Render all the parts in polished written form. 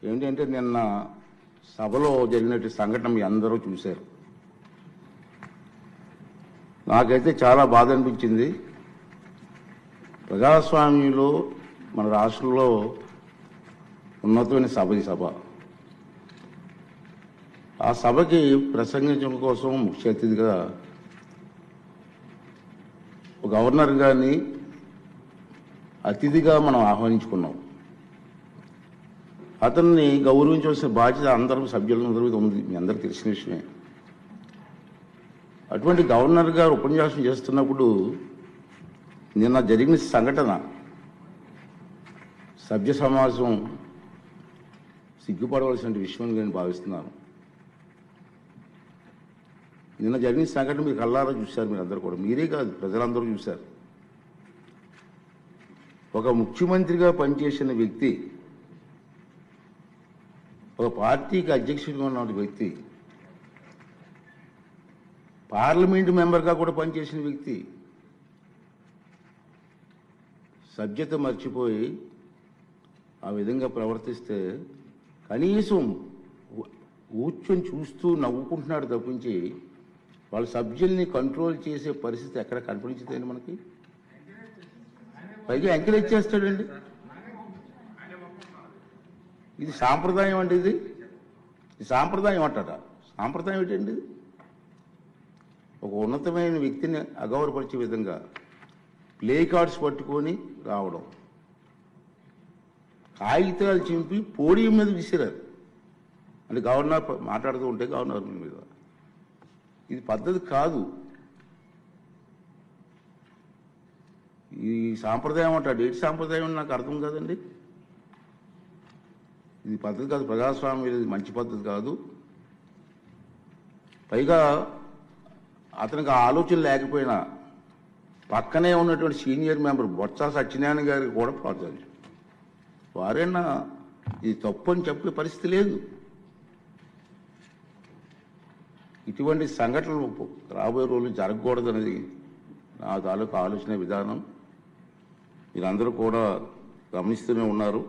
ఏంటంటే నిన్న సభలో జరిగినట్టు సంఘటన మీ అందరూ చూశారు. నాకైతే చాలా బాధ అనిపించింది. ప్రజాస్వామ్యంలో మన రాష్ట్రంలో ఉన్నతమైన సభ ఈ సభ. ఆ సభకి ప్రసంగించడం కోసం ముఖ్య అతిథిగా గవర్నర్ గారిని అతిథిగా మనం ఆహ్వానించుకున్నాం. అతన్ని గౌరవించవలసిన బాధ్యత అందరూ సభ్యులందరూ ఉంది, మీ అందరికీ తెలిసిన విషయమే. అటువంటి గవర్నర్ గారు ఉపన్యాసం చేస్తున్నప్పుడు నిన్న జరిగిన సంఘటన సభ్య సమాజం సిగ్గుపడవలసిన విషయం నేను భావిస్తున్నాను. నిన్న జరిగిన సంఘటన మీరు కళ్ళారా చూశారు, మీరు అందరూ కూడా, మీరే కాదు ప్రజలందరూ చూశారు. ఒక ముఖ్యమంత్రిగా పనిచేసిన వ్యక్తి, ఒక పార్టీకి అధ్యక్షుడిగా ఉన్న వ్యక్తి, పార్లమెంటు మెంబర్గా కూడా పనిచేసిన వ్యక్తి సభ్యత మర్చిపోయి ఆ విధంగా ప్రవర్తిస్తే కనీసం కూర్చొని చూస్తూ నవ్వుకుంటున్నాడు తప్పించి వాళ్ళ సభ్యుల్ని కంట్రోల్ చేసే పరిస్థితి ఎక్కడ కనిపించదండి మనకి. పైగా ఎంకరేజ్ చేస్తాడండి. ఇది సాంప్రదాయం అండి, ఇది సాంప్రదాయం అంటారా? సాంప్రదాయం ఏంటండి? ఒక ఉన్నతమైన వ్యక్తిని అగౌరవపరిచే విధంగా ప్లే కార్డ్స్ పట్టుకొని రావడం, కాగితాలు చింపి పోడియం మీద విసిరారు. అంటే గవర్నర్ మాట్లాడుతూ ఉంటే గవర్నర్ మీద, ఇది పద్ధతి కాదు. ఈ సాంప్రదాయం అంటాడు, ఏంటి సాంప్రదాయం నాకు అర్థం కాదండి. ఇది పద్ధతి కాదు, ప్రజాస్వామ్యం ఇది మంచి పద్ధతి కాదు. పైగా అతనికి ఆలోచన లేకపోయినా పక్కనే ఉన్నటువంటి సీనియర్ మెంబర్ బొత్స సత్యనారాయణ గారికి కూడా ప్రోత్సహించారు. వారైనా ఇది తప్పు అని చెప్పే పరిస్థితి లేదు. ఇటువంటి సంఘటనలు రాబోయే రోజులు జరగకూడదు అనేది నా తాలూకు ఆలోచన విధానం. మీరందరూ కూడా గమనిస్తూనే ఉన్నారు.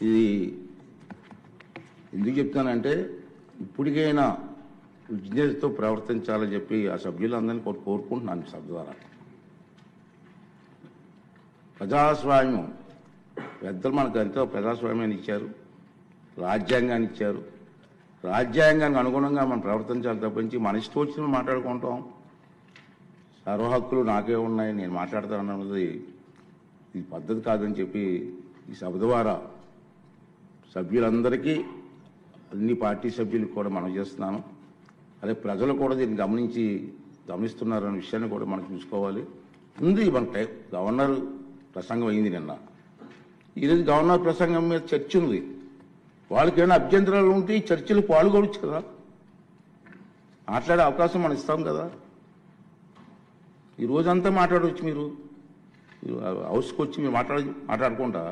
ఇది ఎందుకు చెప్తానంటే ఇప్పటికైనా విజ్ఞతతో ప్రవర్తించాలని చెప్పి ఆ సభ్యులందరినీ కోరుకుంటున్నాను. సభ ద్వారా ప్రజాస్వామ్యం పెద్దలు మనకు ఎంతో ప్రజాస్వామ్యాన్ని ఇచ్చారు, రాజ్యాంగాన్ని ఇచ్చారు. రాజ్యాంగానికి అనుగుణంగా మనం ప్రవర్తించాలి తప్పించి మన ఇష్టం వచ్చిన మాట్లాడుకుంటాం. సర్వ హక్కులు నాకే ఉన్నాయి, నేను మాట్లాడతానన్నది ఇది పద్ధతి కాదని చెప్పి ఈ సభ ద్వారా సభ్యులందరికీ, అన్ని పార్టీ సభ్యులకు కూడా మనం చేస్తున్నాను. అదే ప్రజలు కూడా దీన్ని గమనిస్తున్నారనే విషయాన్ని కూడా మనం చూసుకోవాలి. ఉంది మన గవర్నర్ ప్రసంగం అయింది నిన్న. ఈరోజు గవర్నర్ ప్రసంగం మీద చర్చ ఉంది. వాళ్ళకి ఏమైనా అభ్యంతరాలు ఉంటే ఈ చర్చలు పాల్గొనవచ్చు కదా, మాట్లాడే అవకాశం మనం ఇస్తాం కదా. ఈ రోజంతా మాట్లాడవచ్చు. మీరు హౌస్కి వచ్చి మీరు మాట్లాడుకుంటా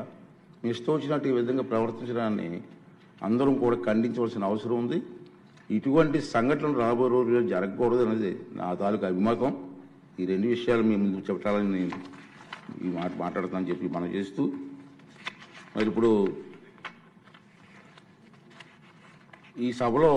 మీ ఇష్టం వచ్చినట్టు ఈ విధంగా ప్రవర్తించడాన్ని అందరం కూడా ఖండించవలసిన అవసరం ఉంది. ఇటువంటి సంఘటనలు రాబోయే రోజుల్లో జరగకూడదు అనేది నా తాలూకు అభిమతం. ఈ రెండు విషయాలు మీ ముందు చెప్పాలని నేను ఈ మాట్లాడతానని చెప్పి మనం చేస్తూ, మరి ఇప్పుడు ఈ సభలో